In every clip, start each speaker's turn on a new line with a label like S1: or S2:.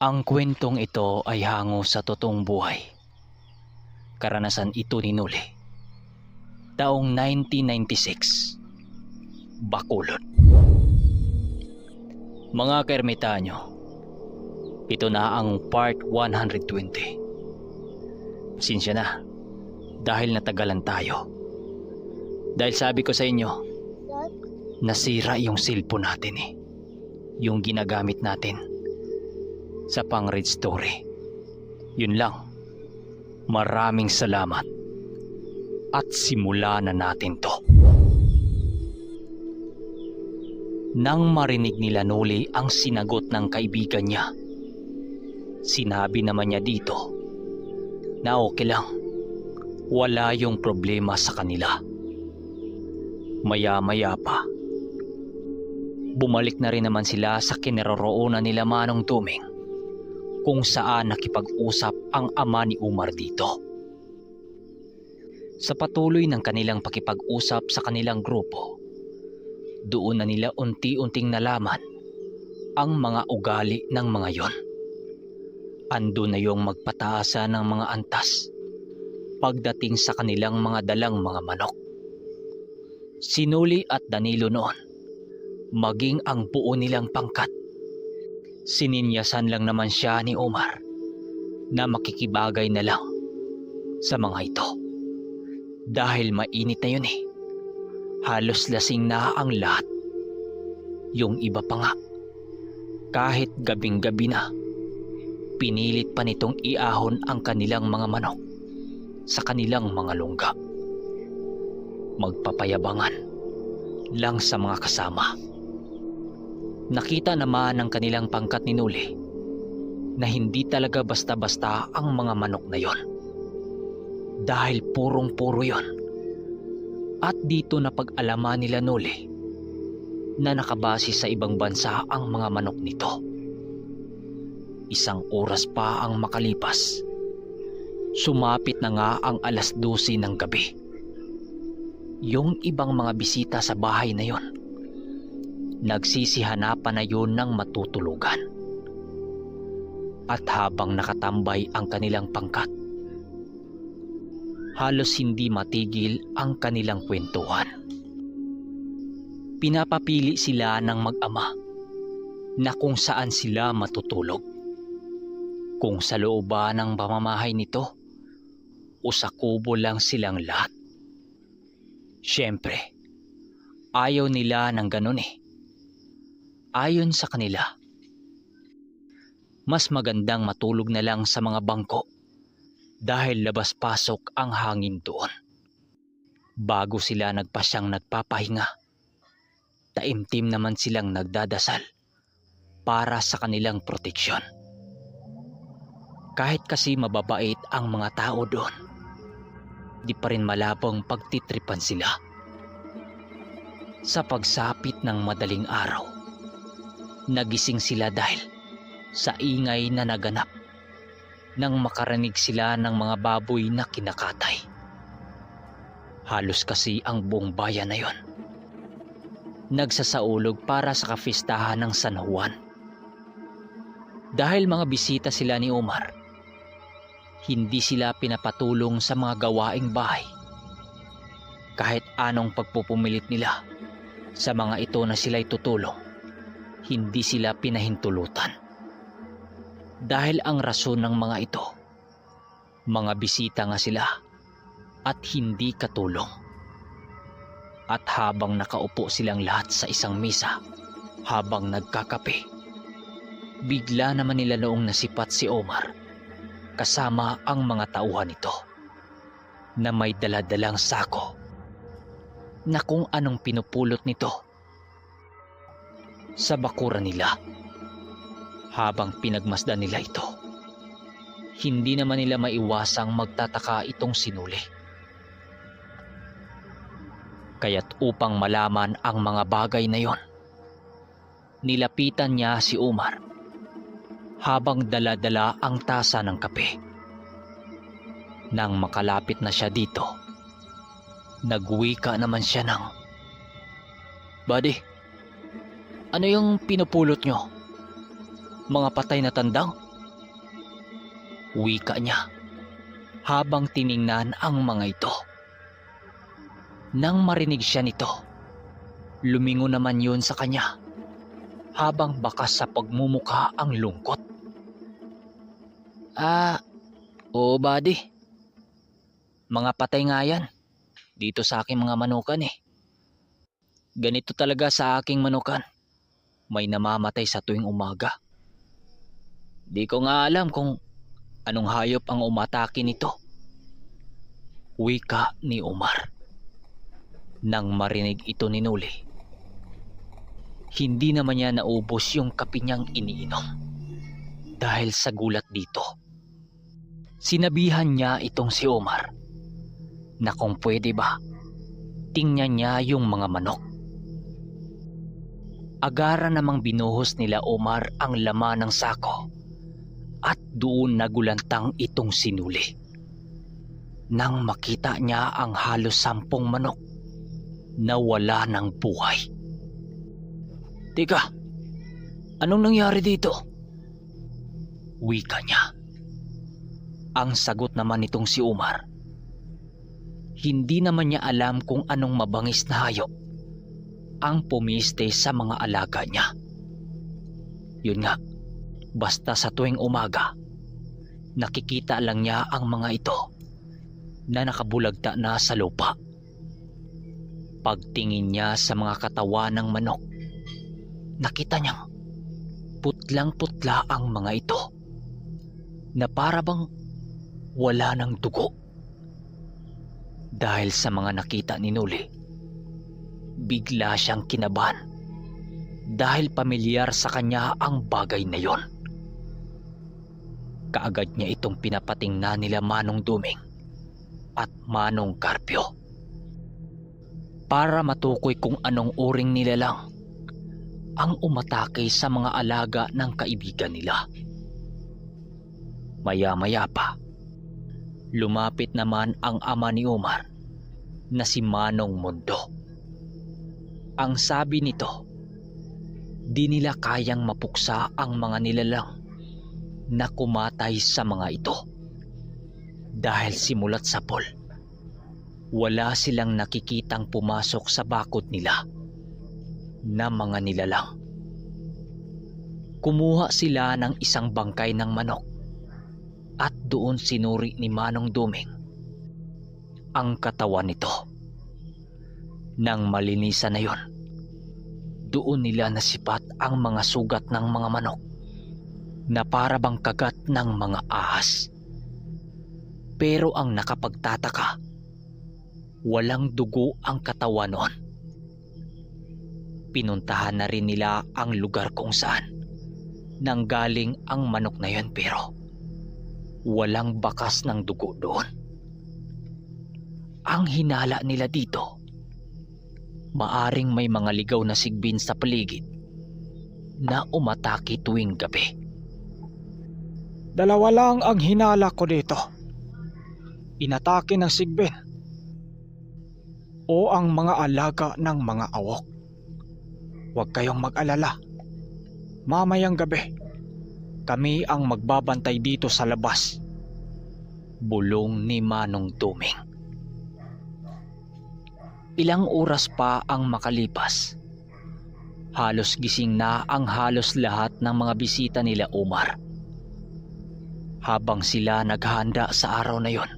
S1: Ang kwentong ito ay hango sa totoong buhay. Karanasan ito ni Noli. Taong 1996, Bacolod. Mga kaermitanyo, ito na ang part 120. Pasensya na dahil natagalan tayo. Dahil sabi ko sa inyo, nasira yung cellphone natin eh. Yung ginagamit natin sa pang-read story. Yun lang. Maraming salamat. At simula na natin to. Nang marinig nila Noli ang sinagot ng kaibigan niya, sinabi naman niya dito na okay lang. Wala yung problema sa kanila. Maya-maya pa, bumalik na rin naman sila sa kinaroroonan nila Manong Tuming, kung saan nakipag-usap ang ama ni Umar dito. Sa patuloy ng kanilang pakipag-usap sa kanilang grupo, doon na nila unti-unting nalaman ang mga ugali ng mga yon. Ando na yung magpataasa ng mga antas pagdating sa kanilang mga dalang mga manok. Si Noli at Danilo noon, maging ang buo nilang pangkat, sininyasan lang naman siya ni Omar na makikibagay na lang sa mga ito. Dahil mainit na yun eh. Halos lasing na ang lahat. Yung iba pa nga, kahit gabing-gabi na, pinilit pa nitong iahon ang kanilang mga manok sa kanilang mga lungga. Magpapayabangan lang sa mga kasama. Nakita naman ng kanilang pangkat ni Noli na hindi talaga basta-basta ang mga manok na yon. Dahil purong-puro yon. At dito na pag-alaman nila Noli na nakabase sa ibang bansa ang mga manok nito. Isang oras pa ang makalipas, sumapit na nga ang 12:00 ng gabi. Yung ibang mga bisita sa bahay na yon, nagsisihanapan na yun ng matutulugan. At habang nakatambay ang kanilang pangkat, halos hindi matigil ang kanilang kwentuhan. Pinapapili sila ng mag-ama na kung saan sila matutulog. Kung sa loob ba ng pamamahay nito o sa kubo lang silang lahat. Siyempre, ayaw nila ng ganun eh. Ayon sa kanila, mas magandang matulog na lang sa mga bangko dahil labas-pasok ang hangin doon. Bago sila nagpasyang nagpapahinga, taimtim naman silang nagdadasal para sa kanilang proteksyon. Kahit kasi mababait ang mga tao doon, di pa rin malabong pagtitripan sila. Sa pagsapit ng madaling araw, nagising sila dahil sa ingay na naganap nang makarinig sila ng mga baboy na kinakatay. Halos kasi ang buong bayan na yon nagsasaulog para sa kapistahan ng San Juan. Dahil mga bisita sila ni Omar, hindi sila pinapatulong sa mga gawaing bahay. Kahit anong pagpupumilit nila sa mga ito na sila'y tutulong, hindi sila pinahintulutan. Dahil ang rason ng mga ito, mga bisita nga sila at hindi katulong. At habang nakaupo silang lahat sa isang mesa, habang nagkakape, bigla naman nila noong nasipat si Omar kasama ang mga tauhan nito na may daladalang sako na kung anong pinupulot nito sa bakuran nila. Habang pinagmasdan nila ito, hindi naman nila maiwasang magtataka itong si Noli. Kaya't upang malaman ang mga bagay na yon, nilapitan niya si Omar habang dala-dala ang tasa ng kape. Nang makalapit na siya dito, nagwika naman siya ng, "Buddy, ano yung pinupulot nyo? Mga patay na tandang Wika niya habang tiningnan ang mga ito. Nang marinig siya nito, lumingon naman yun sa kanya habang bakas sa pagmumukha ang lungkot. Oo buddy. Mga patay nga yan dito sa aking mga manukan eh. Ganito talaga sa aking manukan. May namamatay sa tuwing umaga. Di ko nga alam kung anong hayop ang umatake nito. Wika ni Omar. Nang marinig ito ni Noli, hindi naman niya naubos yung kape niyang iniinom. Dahil sa gulat dito, sinabihan niya itong si Omar na kung pwede ba, tingnan niya yung mga manok. Agara namang binuhos nila Omar ang laman ng sako at doon nagulantang itong si Noli. Nang makita niya ang halos 10 manok na wala ng buhay. Teka, anong nangyari dito? Wika niya. Ang sagot naman nitong si Omar, hindi naman niya alam kung anong mabangis na hayop ang pumiste sa mga alaga niya. Yun nga, basta sa tuwing umaga, nakikita lang niya ang mga ito na nakabulagta na sa lupa. Pagtingin niya sa mga katawan ng manok, nakita niyang putlang-putla ang mga ito na para bang wala ng dugo. Dahil sa mga nakita ni Noli, bigla siyang kinabahan dahil pamilyar sa kanya ang bagay na yon. Kaagad niya itong pinapatingnan nila Manong Duming at Manong Carpio para matukoy kung anong uring nilalang ang umatake sa mga alaga ng kaibigan nila. Maya-maya pa, lumapit naman ang ama ni Omar na si Manong Mundo. Ang sabi nito, di nila kayang mapuksa ang mga nilalang na kumatay sa mga ito. Dahil simulat sa pool, wala silang nakikitang pumasok sa bakod nila na mga nilalang. Kumuha sila ng isang bangkay ng manok at doon sinuri ni Manong Duming ang katawan nito. Nang malinisan na yon, doon nila nasipat ang mga sugat ng mga manok na para bang kagat ng mga ahas. Pero ang nakapagtataka, walang dugo ang katawan noon. Pinuntahan na rin nila ang lugar kung saan nanggaling ang manok na yun, pero walang bakas ng dugo doon. Ang hinala nila dito, maaring may mga ligaw na sigbin sa paligid na umatake tuwing gabi.
S2: Dalawa lang ang hinala ko dito. Inatake ng sigbin o ang mga alaga ng mga awok. Huwag kayong mag-alala. Mamayang gabi, kami ang magbabantay dito sa labas.
S1: Bulong ni Manong Duming. Ilang oras pa ang makalipas. Halos gising na ang halos lahat ng mga bisita nila Omar. Habang sila naghahanda sa araw na yon,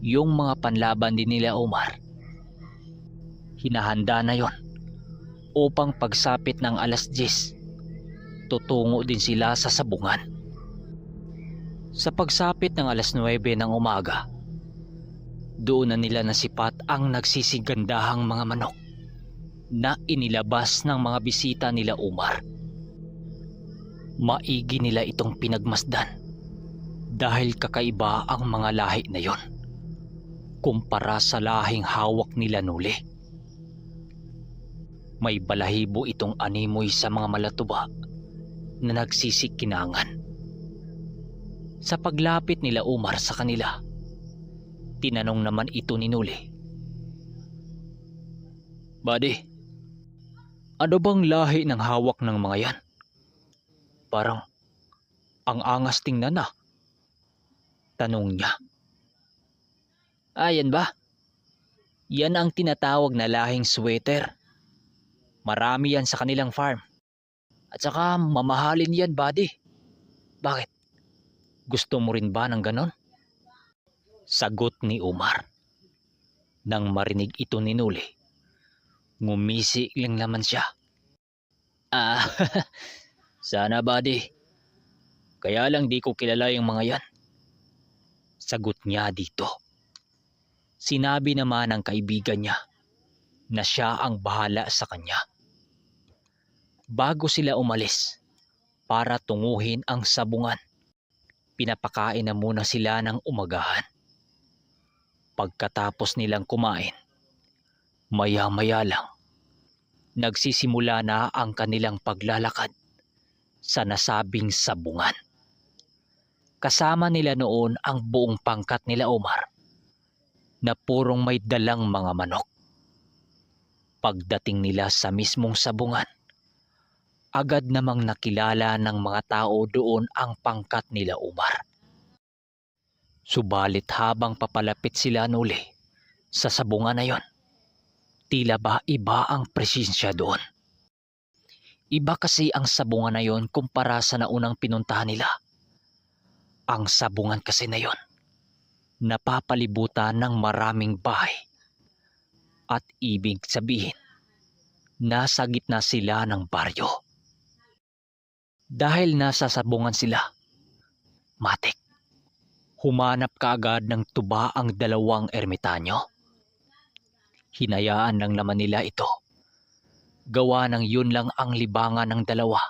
S1: yung mga panlaban din nila Omar, hinahanda na yon upang pagsapit ng 10:00, tutungo din sila sa sabungan. Sa pagsapit ng 9:00 ng umaga, doon na nila nasipat ang nagsisigandahang mga manok na inilabas ng mga bisita nila Omar. Maigi nila itong pinagmasdan dahil kakaiba ang mga lahi na yon kumpara sa lahing hawak nila Noli. May balahibo itong animoy sa mga malatuba na nagsisikinangan. Sa paglapit nila Omar sa kanila, tinanong naman ito ni Noli, "Buddy, ano bang lahi ng hawak ng mga yan? Parang ang angas tingnan na." Tanong niya. Yan ba? Yan ang tinatawag na lahing sweater. Marami yan sa kanilang farm. At saka mamahalin yan, buddy. Bakit? Gusto mo rin ba ng ganon? Sagot ni Umar. Nang marinig ito ni Nuli, ngumisi lang naman siya. Sana, buddy. Kaya lang di ko kilala yung mga yan. Sagot niya dito. Sinabi naman ng kaibigan niya na siya ang bahala sa kanya. Bago sila umalis para tunguhin ang sabungan, pinapakain na muna sila ng umagahan. Pagkatapos nilang kumain, maya-maya lang, nagsisimula na ang kanilang paglalakad sa nasabing sabungan. Kasama nila noon ang buong pangkat nila Omar na purong may dalang mga manok. Pagdating nila sa mismong sabungan, agad namang nakilala ng mga tao doon ang pangkat nila Umar. Subalit habang papalapit sila Nuli sa sabungan na yon, tila ba iba ang presensya doon. Iba kasi ang sabungan na yon kumpara sa naunang pinuntahan nila. Ang sabungan kasi na yon, napapalibutan ng maraming bahay. At ibig sabihin, nasa gitna sila ng baryo. Dahil nasa sabungan sila, matik, humanap kaagad ng tuba ang dalawang ermitanyo. Hinayaan lang naman nila ito. Gawa ng yun lang ang libangan ng dalawa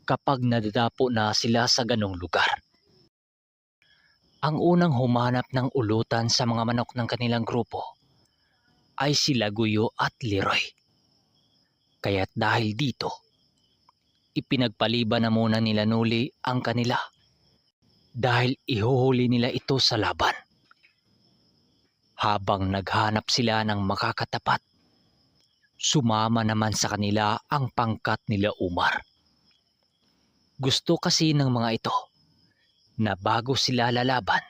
S1: kapag nadadapo na sila sa ganong lugar. Ang unang humanap ng ulutan sa mga manok ng kanilang grupo ay sila Guyo at Leroy. Kaya't dahil dito, ipinagpaliban na muna nila Nuli ang kanila dahil ihuhuli nila ito sa laban. Habang naghanap sila ng makakatapat, sumama naman sa kanila ang pangkat nila Umar. Gusto kasi ng mga ito na bago sila lalaban,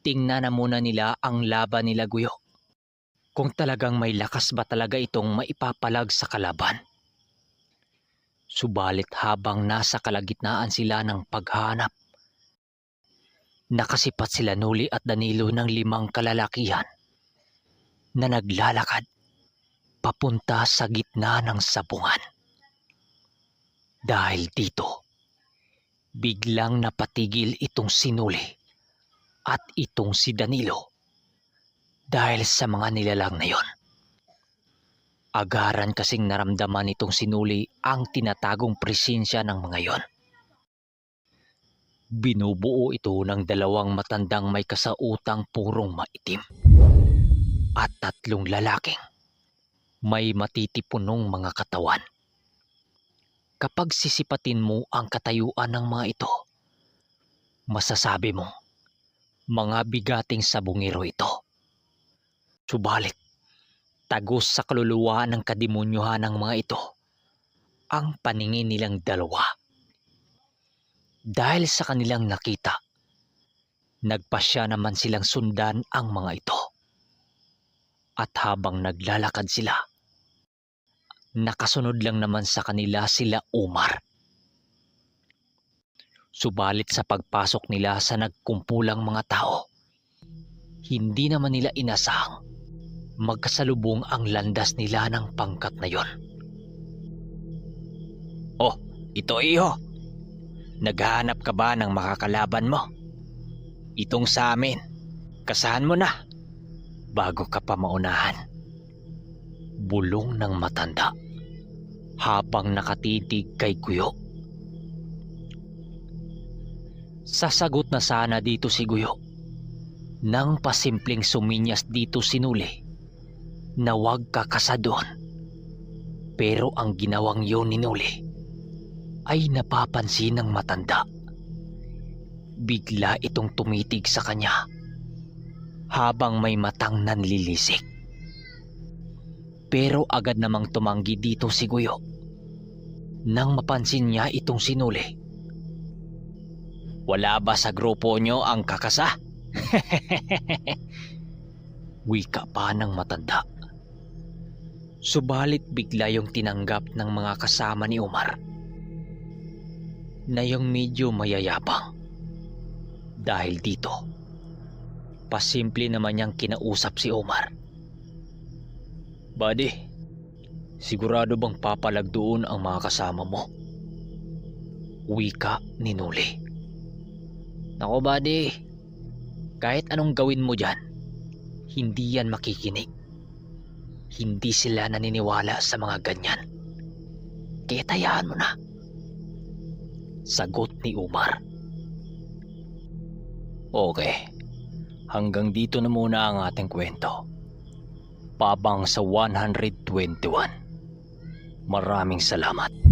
S1: tingnan na muna nila ang laban nila Guyo. Kung talagang may lakas ba talaga itong maipapalag sa kalaban. Subalit habang nasa kalagitnaan sila ng paghahanap, nakasipat sila Nuli at Danilo ng 5 kalalakihan na naglalakad papunta sa gitna ng sabungan. Dahil dito, biglang napatigil itong si Nuli at itong si Danilo dahil sa mga nilalang na yon. Agaran kasing naramdaman nitong si Nuli ang tinatagong presensya ng mga yon. Binubuo ito ng 2 matandang may kasautang purong maitim at 3 lalaking may matitipunong mga katawan. Kapag sisipatin mo ang katayuan ng mga ito, masasabi mong mga bigating sabungero ito. Subalit, tagos sa kaluluwa ng kademonyuhan ng mga ito ang paningin nilang 2. Dahil sa kanilang nakita, nagpasya naman silang sundan ang mga ito. At habang naglalakad sila, nakasunod lang naman sa kanila sila Umar. Subalit sa pagpasok nila sa nagkumpulang mga tao, hindi naman nila inasahang magkasalubong ang landas nila ng pangkat na yon. Oh, ito iho. Naghahanap ka ba ng makakalaban mo? Itong sa amin, kasahan mo na bago ka pa maunahan. Bulong ng matanda habang nakatitig kay Guyo. Sasagot na sana dito si Guyo nang pasimpleng suminyas dito si Nuli na huwag kakasa doon. Pero ang ginawang yun ni Nuli ay napapansin ng matanda. Bigla itong tumitig sa kanya habang may matang nanlilisik. Pero agad namang tumanggi dito si Guyo nang mapansin niya itong si Nuli. Wala ba sa grupo nyo ang kakasa? Wika pa ng matanda. Subalit bigla yung tinanggap ng mga kasama ni Omar na yung medyo mayayabang. Dahil dito, pasimple naman niyang kinausap si Omar. Buddy, sigurado bang papalag doon ang mga kasama mo? Wika ni Noli. Nako buddy, kahit anong gawin mo dyan, hindi yan makikinig. Hindi sila naniniwala sa mga ganyan. Kaya tayaan mo na. Sagot ni Omar. Okay, hanggang dito na muna ang ating kwento. Pabang sa 121. Maraming salamat.